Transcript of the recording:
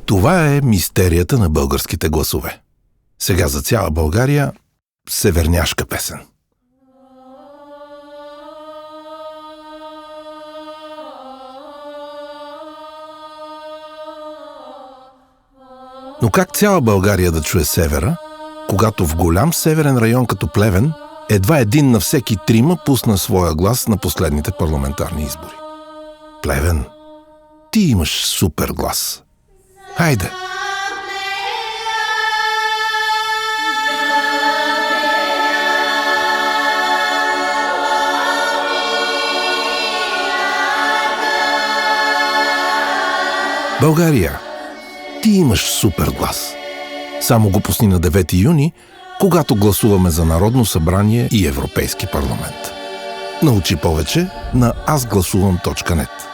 Това е мистерията на българските гласове. Сега за цяла България северняшка песен. Но как цяла България да чуе севера, когато в голям северен район като Плевен едва един на всеки трима пусна своя глас на последните парламентарни избори? Плевен, ти имаш супер глас. Хайде! България, ти имаш супер глас. Само го пусни на 9 юни, когато гласуваме за Народно събрание и Европейски парламент. Научи повече на azglasuvam.net.